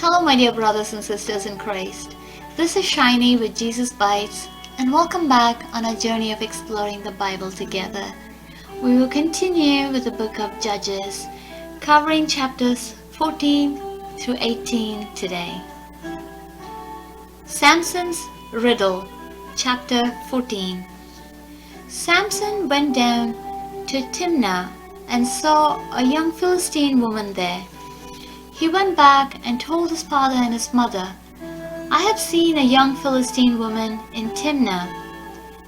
Hello my dear brothers and sisters in Christ. This is Shiny with Jesus Bytes, and welcome back on our journey of exploring the Bible together. We will continue with the book of Judges, covering chapters 14 through 18 today. Samson's Riddle, chapter 14. Samson went down to Timnah and saw a young Philistine woman there. He went back and told his father and his mother, "I have seen a young Philistine woman in Timnah.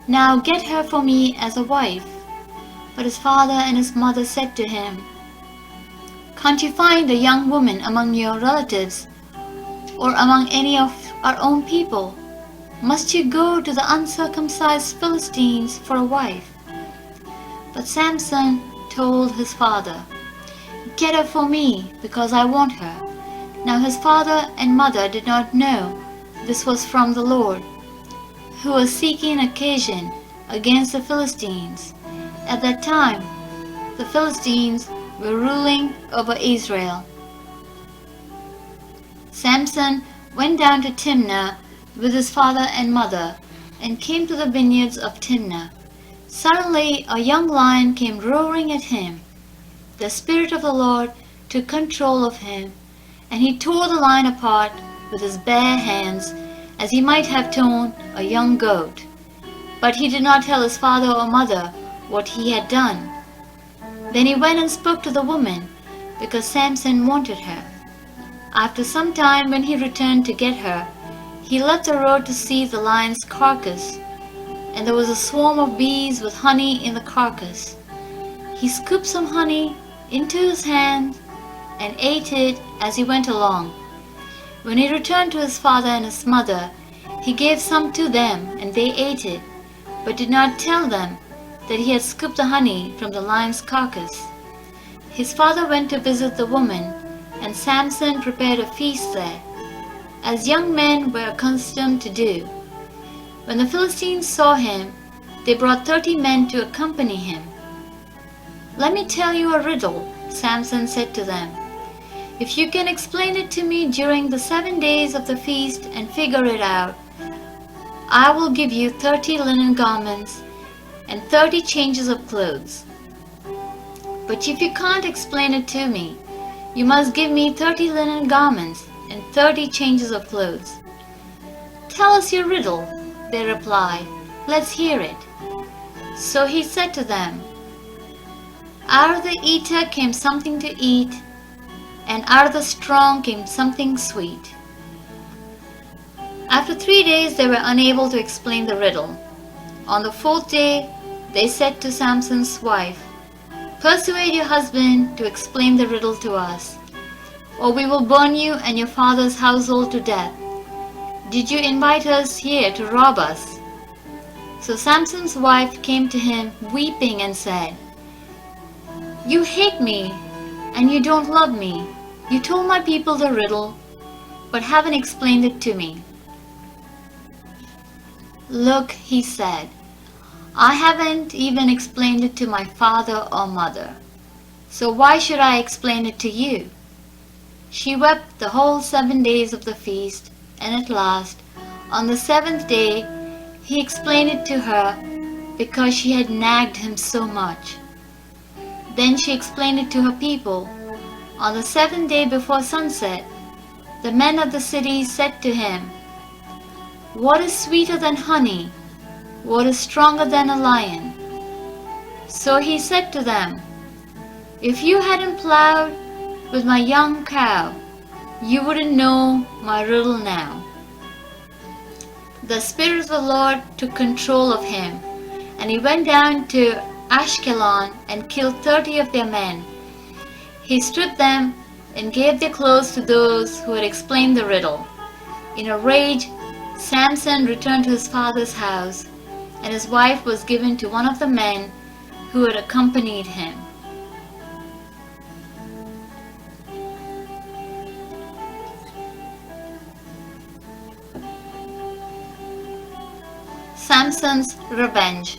Now get her for me as a wife." But his father and his mother said to him, "Can't you find a young woman among your relatives or among any of our own people? Must you go to the uncircumcised Philistines for a wife?" But Samson told his father, "Get her for me, because I want her." Now his father and mother did not know this was from the Lord, who was seeking occasion against the Philistines. At that time, the Philistines were ruling over Israel. Samson went down to Timnah with his father and mother, and came to the vineyards of Timnah. Suddenly a young lion came roaring at him. The Spirit of the Lord took control of him, and he tore the lion apart with his bare hands, as he might have torn a young goat. But he did not tell his father or mother what he had done. Then he went and spoke to the woman, because Samson wanted her. After some time, when he returned to get her, he left the road to see the lion's carcass, and there was a swarm of bees with honey in the carcass. He scooped some honey into his hand and ate it as he went along. When he returned to his father and his mother, he gave some to them, and they ate it, but did not tell them that he had scooped the honey from the lion's carcass. His father went to visit the woman, and Samson prepared a feast there, as young men were accustomed to do. When the Philistines saw him, they brought 30 men to accompany him. "Let me tell you a riddle," Samson said to them. "If you can explain it to me during the 7 days of the feast and figure it out, I will give you 30 linen garments and 30 changes of clothes. But if you can't explain it to me, you must give me 30 linen garments and 30 changes of clothes." "Tell us your riddle," they replied. "Let's hear it." So he said to them, "Out of the eater came something to eat, and out of the strong came something sweet." After 3 days they were unable to explain the riddle. On the 4th day they said to Samson's wife, "Persuade your husband to explain the riddle to us, or we will burn you and your father's household to death. Did you invite us here to rob us?" So Samson's wife came to him weeping and said, "You hate me, and you don't love me. You told my people the riddle, but haven't explained it to me." "Look," he said, "I haven't even explained it to my father or mother, so why should I explain it to you?" She wept the whole 7 days of the feast, and at last, on the 7th day, he explained it to her, because she had nagged him so much. Then she explained it to her people. On the 7th day before sunset, the men of the city said to him, "What is sweeter than honey? What is stronger than a lion?" So he said to them, "If you hadn't plowed with my young cow, you wouldn't know my riddle now." The Spirit of the Lord took control of him, and he went down to Ashkelon and killed 30 of their men. He stripped them and gave their clothes to those who had explained the riddle. In a rage, Samson returned to his father's house, and his wife was given to one of the men who had accompanied him. Samson's Revenge,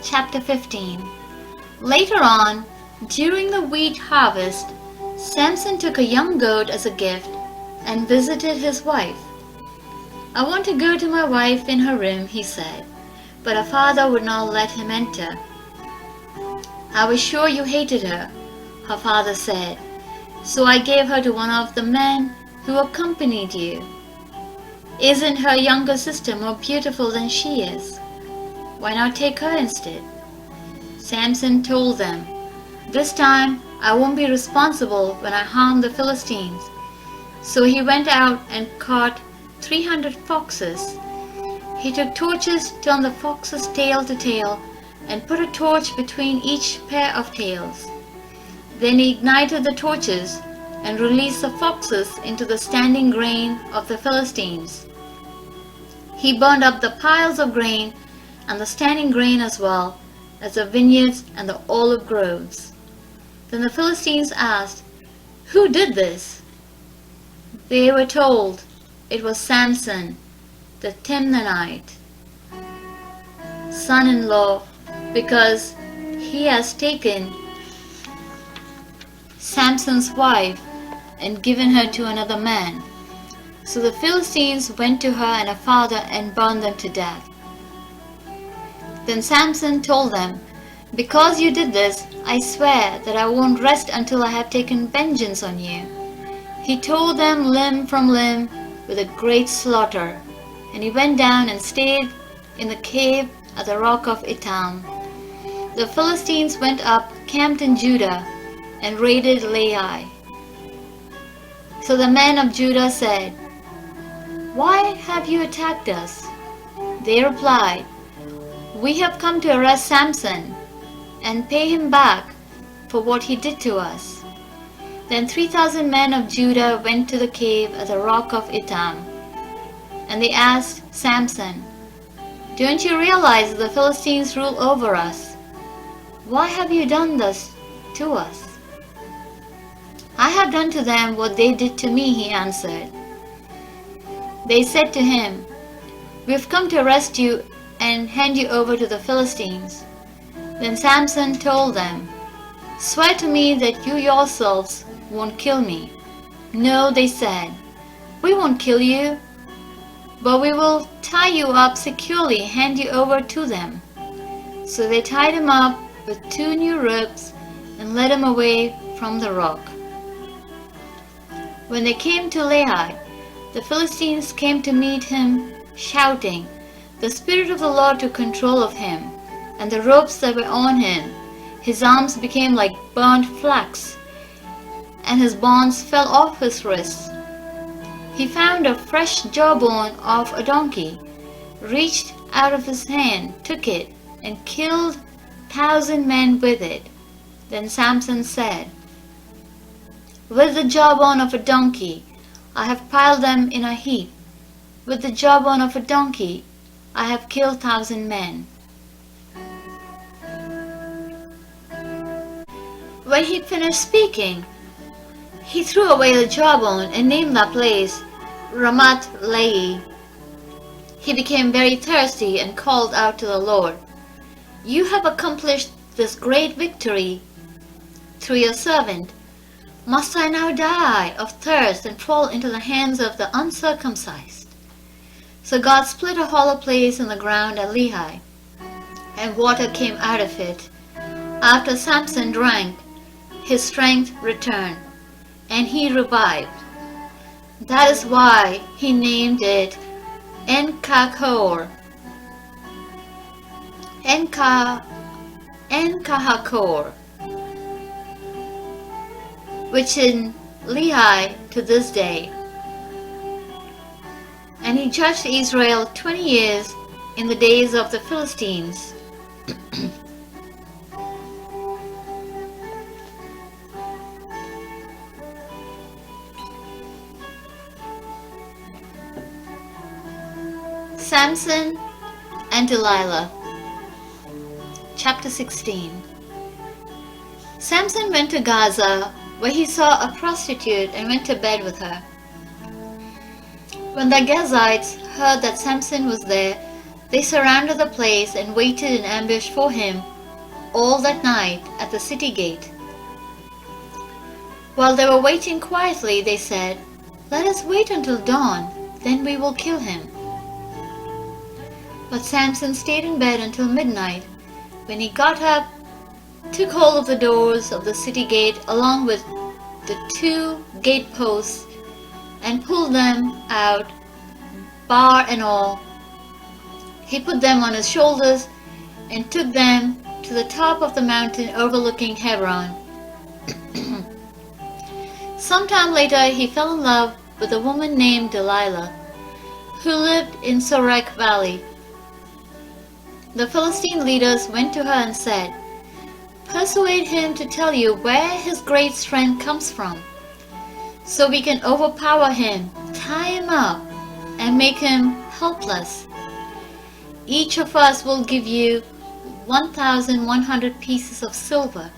Chapter 15. Later on, during the wheat harvest, Samson took a young goat as a gift and visited his wife. "I want to go to my wife in her room," he said, but her father would not let him enter. "I was sure you hated her," her father said, "so I gave her to one of the men who accompanied you. Isn't her younger sister more beautiful than she is? Why not take her instead?" Samson told them, "This time I won't be responsible when I harm the Philistines." So he went out and caught 300 foxes. He took torches, turned the foxes tail to tail, and put a torch between each pair of tails. Then he ignited the torches and released the foxes into the standing grain of the Philistines. He burned up the piles of grain and the standing grain as well as the vineyards and the olive groves. Then the Philistines asked, "Who did this?" They were told it was Samson, the Timnahite, son-in-law, because he has taken Samson's wife and given her to another man. So the Philistines went to her and her father and burned them to death. Then Samson told them, "Because you did this, I swear that I won't rest until I have taken vengeance on you." He tore them limb from limb with a great slaughter, and he went down and stayed in the cave at the rock of Etam. The Philistines went up, camped in Judah, and raided Laish. So the men of Judah said, "Why have you attacked us?" They replied, "We have come to arrest Samson and pay him back for what he did to us." Then 3,000 men of Judah went to the cave at the rock of Etam, and they asked Samson, "Don't you realize that the Philistines rule over us? Why have you done this to us?" "I have done to them what they did to me," he answered. They said to him, "We have come to arrest you and hand you over to the Philistines." Then Samson told them, "Swear to me that you yourselves won't kill me." "No," they said, "we won't kill you, but we will tie you up securely and hand you over to them." So they tied him up with 2 new ropes and led him away from the rock. When they came to Laish, the Philistines came to meet him, shouting, "The Spirit of the Lord took control of him, and the ropes that were on him. His arms became like burnt flax, and his bonds fell off his wrists. He found a fresh jawbone of a donkey, reached out of his hand, took it, and killed 1,000 men with it." Then Samson said, "With the jawbone of a donkey, I have piled them in a heap. With the jawbone of a donkey, I have killed 1,000 men." When he finished speaking, he threw away the jawbone and named that place Ramath Lehi. He became very thirsty and called out to the Lord, "You have accomplished this great victory through your servant. Must I now die of thirst and fall into the hands of the uncircumcised?" So God split a hollow place in the ground at Laish, and water came out of it. After Samson drank, his strength returned, and he revived. That is why he named it Enkahakor, which in Laish to this day. And he judged Israel 20 years in the days of the Philistines. Samson and Delilah. Chapter 16. Samson went to Gaza, where he saw a prostitute and went to bed with her. When the Gazites heard that Samson was there, they surrounded the place and waited in ambush for him all that night at the city gate. While they were waiting quietly, they said, Let us wait until dawn, then we will kill him." But Samson stayed in bed until midnight. When he got up, took hold of the doors of the city gate along with the 2 gate posts and pulled them out, bar and all. He put them on his shoulders and took them to the top of the mountain overlooking Hebron. Sometime later he fell in love with a woman named Delilah, who lived in Sorek Valley. The Philistine leaders went to her and said, "Persuade him to tell you where his great strength comes from, so we can overpower him, tie him up, and make him helpless. Each of us will give you 1,100 pieces of silver."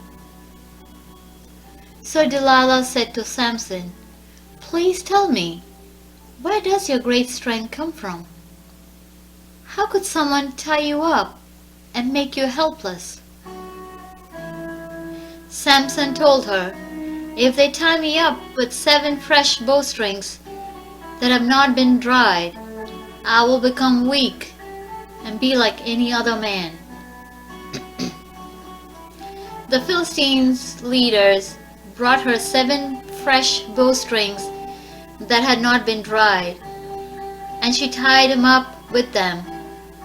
So Delilah said to Samson, "Please tell me, where does your great strength come from? How could someone tie you up and make you helpless?" Samson told her, "If they tie me up with 7 fresh bowstrings that have not been dried, I will become weak and be like any other man." The Philistines' leaders brought her 7 fresh bowstrings that had not been dried, and she tied him up with them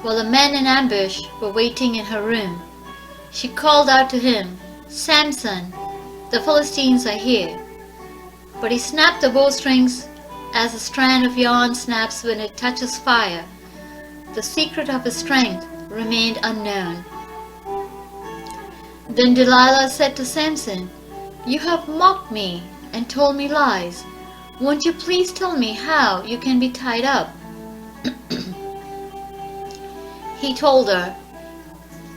while the men in ambush were waiting in her room. She called out to him, "Samson, the Philistines are here." But he snapped the bowstrings as a strand of yarn snaps when it touches fire. The secret of his strength remained unknown. Then Delilah said to Samson, "You have mocked me and told me lies. Won't you please tell me how you can be tied up?" He told her,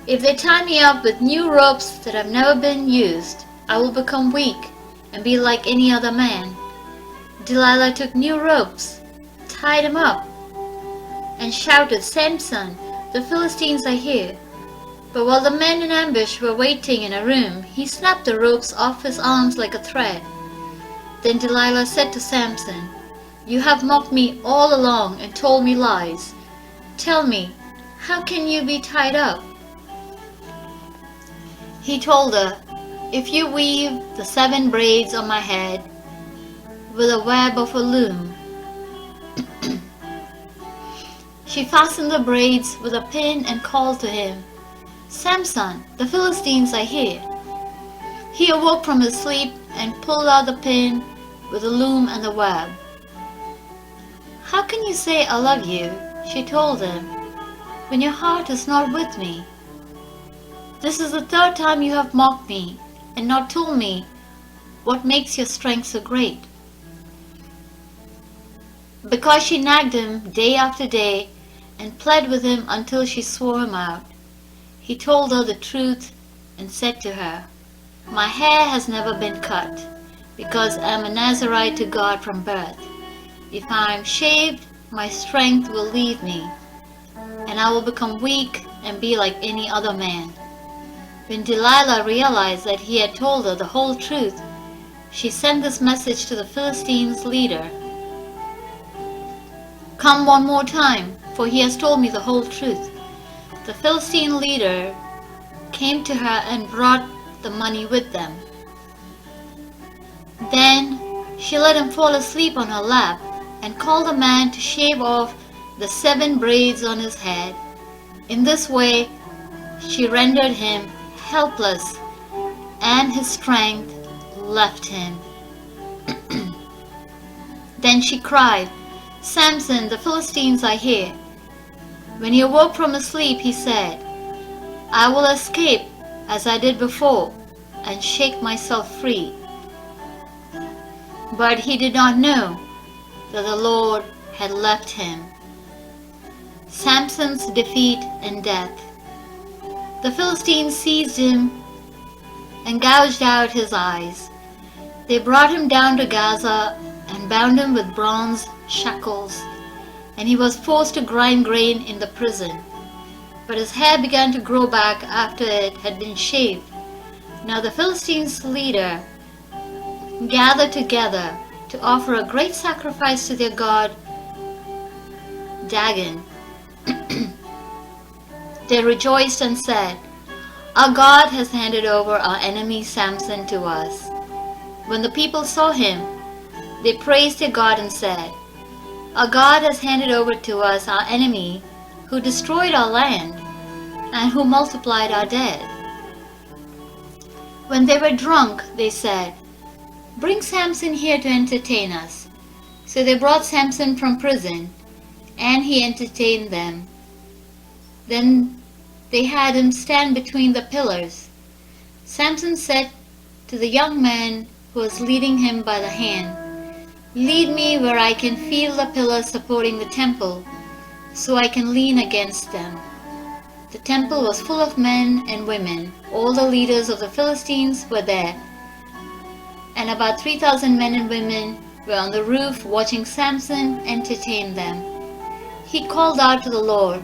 "If they tie me up with new ropes that have never been used, I will become weak and be like any other man." Delilah took new ropes, tied him up, and shouted, "Samson, the Philistines are here." But while the men in ambush were waiting in a room, he snapped the ropes off his arms like a thread. Then Delilah said to Samson, "You have mocked me all along and told me lies. Tell me, how can you be tied up?" He told her, "If you weave the 7 braids on my head with a web of a loom." She fastened the braids with a pin and called to him, "Samson, the Philistines are here." He awoke from his sleep and pulled out the pin with the loom and the web. "How can you say I love you," she told him, "when your heart is not with me? This is the 3rd time you have mocked me and not told me what makes your strength so great." Because she nagged him day after day and pled with him until she swore him out, he told her the truth and said to her, "My hair has never been cut, because I am a Nazirite to God from birth. If I am shaved, my strength will leave me, and I will become weak and be like any other man." When Delilah realized that he had told her the whole truth, she sent this message to the Philistines' leader, "Come one more time, for he has told me the whole truth." The Philistine leader came to her and brought the money with them. Then she let him fall asleep on her lap and called a man to shave off the 7 braids on his head. In this way she rendered him helpless, and his strength left him. Then she cried, "Samson, the Philistines are here." When he awoke from his sleep, he said, "I will escape as I did before and shake myself free." But he did not know that the Lord had left him. Samson's defeat and death. The Philistines seized him and gouged out his eyes. They brought him down to Gaza and bound him with bronze shackles, and he was forced to grind grain in the prison. But his hair began to grow back after it had been shaved. Now the Philistines' leader gathered together to offer a great sacrifice to their god Dagon. They rejoiced and said, "Our God has handed over our enemy Samson to us." When the people saw him, they praised their God and said, "Our God has handed over to us our enemy who destroyed our land and who multiplied our dead." When they were drunk, they said, "Bring Samson here to entertain us." So they brought Samson from prison, and he entertained them. Then they had him stand between the pillars. Samson said to the young man who was leading him by the hand, "Lead me where I can feel the pillars supporting the temple, so I can lean against them." The temple was full of men and women. All the leaders of the Philistines were there, and about 3,000 men and women were on the roof watching Samson entertain them. He called out to the Lord,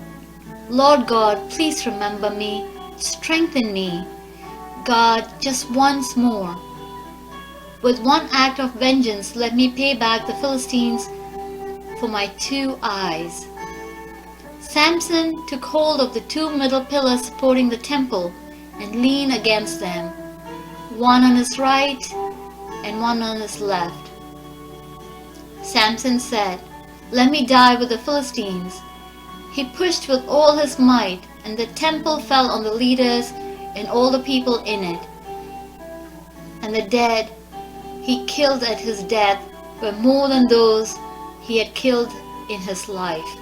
"Lord God, please remember me, strengthen me, God, just once more. With one act of vengeance, let me pay back the Philistines for my 2 eyes." Samson took hold of the 2 middle pillars supporting the temple and leaned against them, one on his right and one on his left. Samson said, "Let me die with the Philistines." He pushed with all his might, and the temple fell on the leaders and all the people in it. And the dead he killed at his death were more than those he had killed in his life.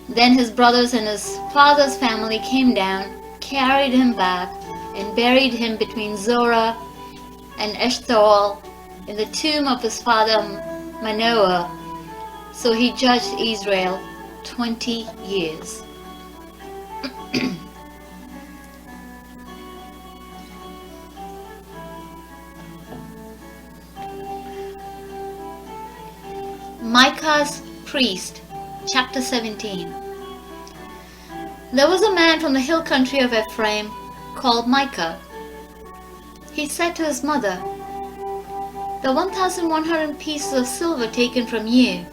Then his brothers and his father's family came down, carried him back, and buried him between Zorah and Eshtaol in the tomb of his father Manoah. So he judged Israel 20 years. Micah's priest, chapter 17. There was a man from the hill country of Ephraim called Micah. He said to his mother, "The 1,100 pieces of silver taken from you,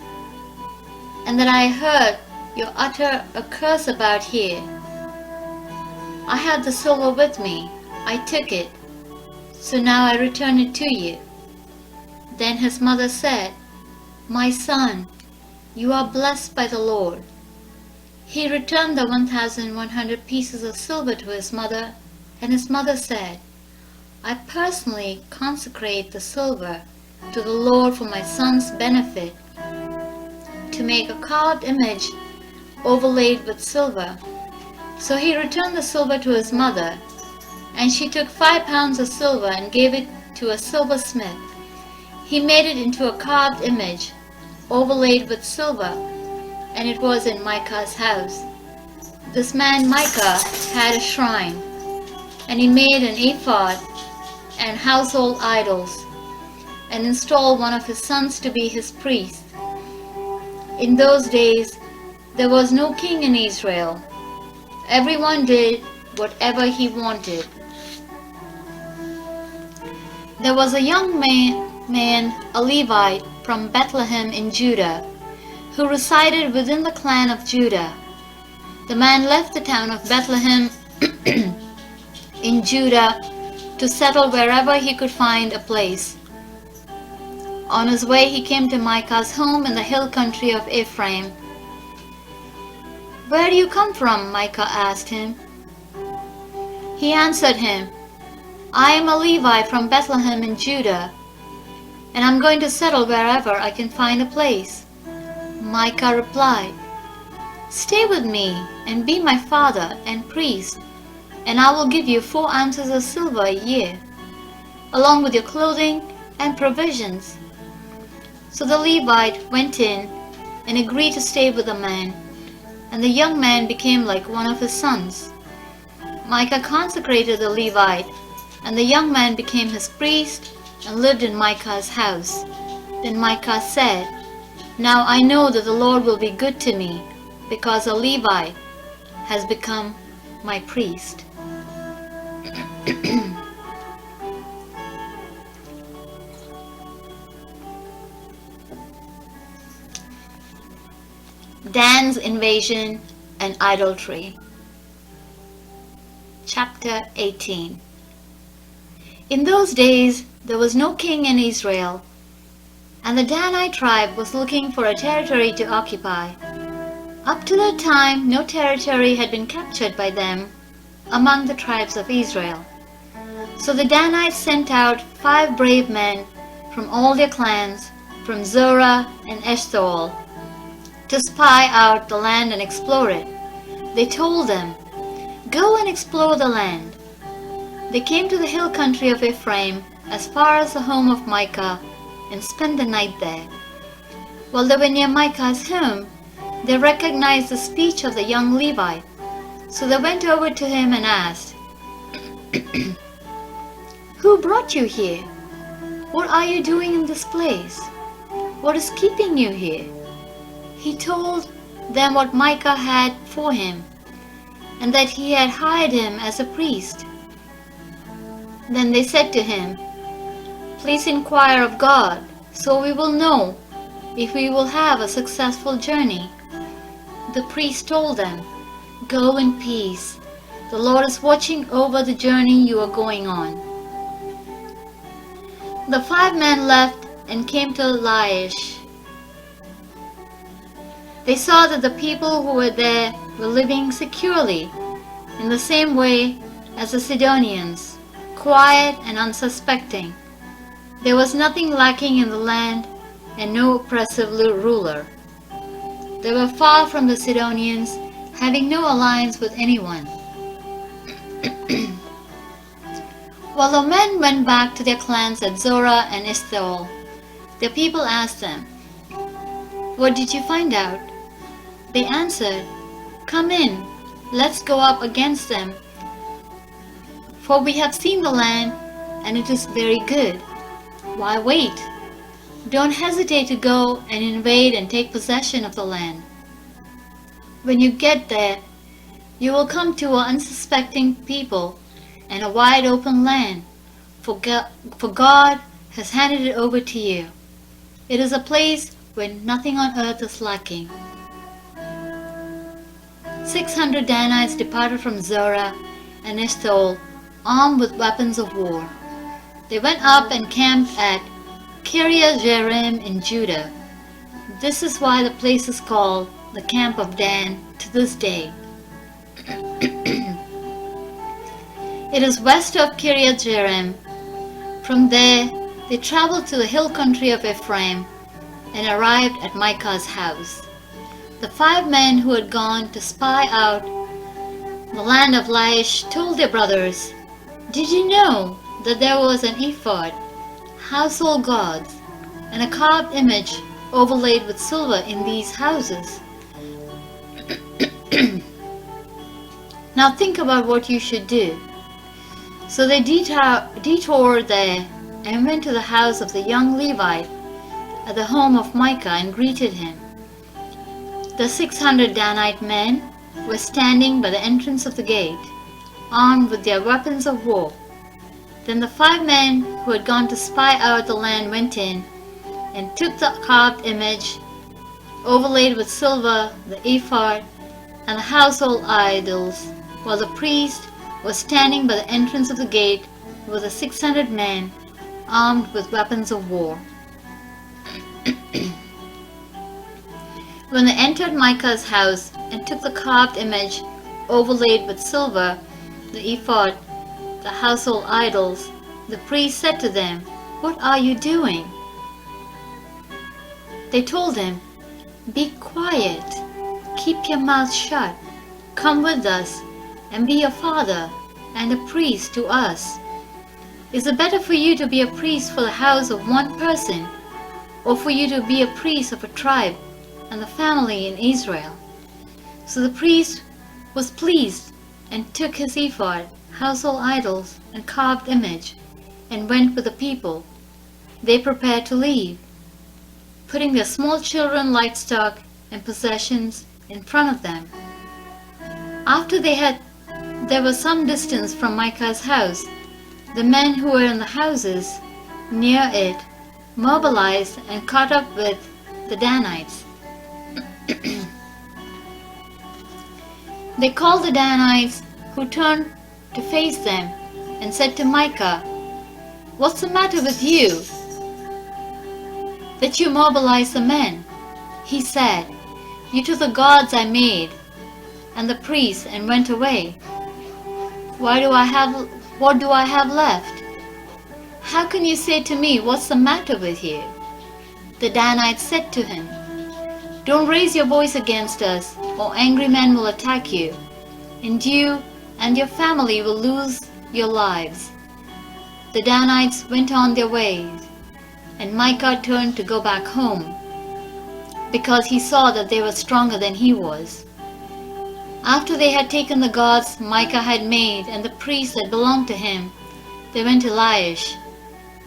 and that I heard you utter a curse about here. I had the silver with me, I took it, so now I return it to you." Then his mother said, "My son, you are blessed by the Lord." He returned the 1,100 pieces of silver to his mother, and his mother said, "I personally consecrate the silver to the Lord for my son's benefit, to make a carved image overlaid with silver." So he returned the silver to his mother, and she took 5 pounds of silver and gave it to a silversmith. He made it into a carved image overlaid with silver, and it was in Micah's house. This man Micah had a shrine, and he made an ephod and household idols, and installed one of his sons to be his priest. In those days there was no king in Israel. Everyone did whatever he wanted. There was a young man, a Levite from Bethlehem in Judah, who resided within the clan of Judah. The man left the town of Bethlehem in Judah to settle wherever he could find a place. On his way he came to Micah's home in the hill country of Ephraim. "Where do you come from?" Micah asked him. He answered him, "I am a Levite from Bethlehem in Judah, and I'm going to settle wherever I can find a place." Micah replied, "Stay with me and be my father and priest, and I will give you 4 ounces of silver a year, along with your clothing and provisions." So the Levite went in and agreed to stay with the man, and the young man became like one of his sons. Micah consecrated the Levite, and the young man became his priest and lived in Micah's house. Then Micah said, "Now I know that the Lord will be good to me, because a Levite has become my priest." Dan's invasion and idolatry. Chapter 18. In those days there was no king in Israel, and the Danite tribe was looking for a territory to occupy. Up to that time no territory had been captured by them among the tribes of Israel. So the Danites sent out 5 brave men from all their clans, from Zorah and Eshtaol, to spy out the land and explore it. They told them, "Go and explore the land." They came to the hill country of Ephraim as far as the home of Micah and spent the night there. While they were near Micah's home, they recognized the speech of the young Levite. So they went over to him and asked, "Who brought you here? What are you doing in this place? What is keeping you here?" He told them what Micah had for him, and that he had hired him as a priest. Then they said to him, "Please inquire of God, so we will know if we will have a successful journey." The priest told them, "Go in peace. The Lord is watching over the journey you are going on." The 5 men left and came to Laish. They saw that the people who were there were living securely, in the same way as the Sidonians, quiet and unsuspecting. There was nothing lacking in the land and no oppressive ruler. They were far from the Sidonians, having no alliance with anyone. While the men went back to their clans at Zorah and Eshtaol, their people asked them, "What did you find out?" They answered, "Come in, let's go up against them. For we have seen the land, and it is very good. Why wait? Don't hesitate to go and invade and take possession of the land. When you get there, you will come to an unsuspecting people and a wide open land, for God has handed it over to you. It is a place where nothing on earth is lacking." 600 Danites departed from Zorah and Eshtaol, armed with weapons of war. They went up and camped at Kiriath-Jearim in Judah. This is why the place is called the Camp of Dan to this day. It is west of Kiriath-Jearim. From there, they traveled to the hill country of Ephraim and arrived at Micah's house. The 5 men who had gone to spy out the land of Laish told their brothers, "Did you know that there was an ephod, household gods, and a carved image overlaid with silver in these houses? Now think about what you should do." So they detoured there and went to the house of the young Levite at the home of Micah and greeted him. The 600 Danite men were standing by the entrance of the gate, armed with their weapons of war. Then the 5 men who had gone to spy out the land went in and took the carved image overlaid with silver, the ephod, and the household idols, while the priest was standing by the entrance of the gate with the 600 men armed with weapons of war. When they entered Micah's house and took the carved image overlaid with silver, the ephod, the household idols, the priest said to them, "What are you doing?" They told him, "Be quiet, keep your mouth shut, come with us, and be a father and a priest to us. Is it better for you to be a priest for the house of one person, or for you to be a priest of a tribe and the family in Israel?" So the priest was pleased and took his ephod, household idols, and carved image, and went with the people. They prepared to leave, putting their small children, livestock, and possessions in front of them. After they were some distance from Micah's house, the men who were in the houses near it mobilized and caught up with the Danites. They called the Danites, who turned to face them, and said to Micah, "What's the matter with you, that you mobilize the men?" He said, "You took the gods I made, and the priests, and went away. What do I have left? How can you say to me, 'What's the matter with you?'" The Danites said to him, "Don't raise your voice against us, or angry men will attack you, and you and your family will lose your lives." The Danites went on their ways, and Micah turned to go back home, because he saw that they were stronger than he was. After they had taken the gods Micah had made and the priests that belonged to him, they went to Laish,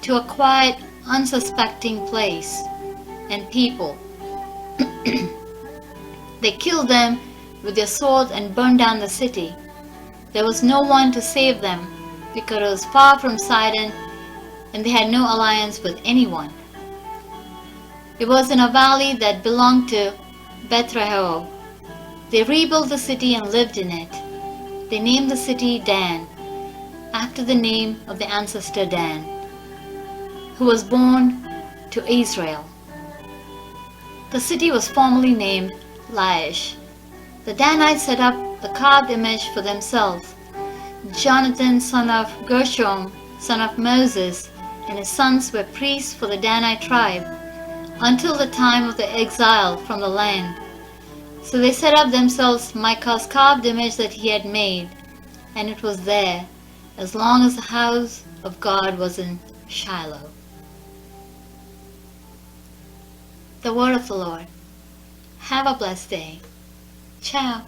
to a quiet, unsuspecting place and people. They killed them with their swords and burned down the city. There was no one to save them, because it was far from Sidon, and they had no alliance with anyone. It was in a valley that belonged to Bethrehob. They rebuilt the city and lived in it. They named the city Dan, after the name of the ancestor Dan, who was born to Israel. The city was formerly named Laish. The Danites set up the carved image for themselves. Jonathan, son of Gershom, son of Moses, and his sons were priests for the Danite tribe until the time of the exile from the land. So they set up themselves Micah's carved image that he had made, and it was there as long as the house of God was in Shiloh. The word of the Lord. Have a blessed day. Ciao.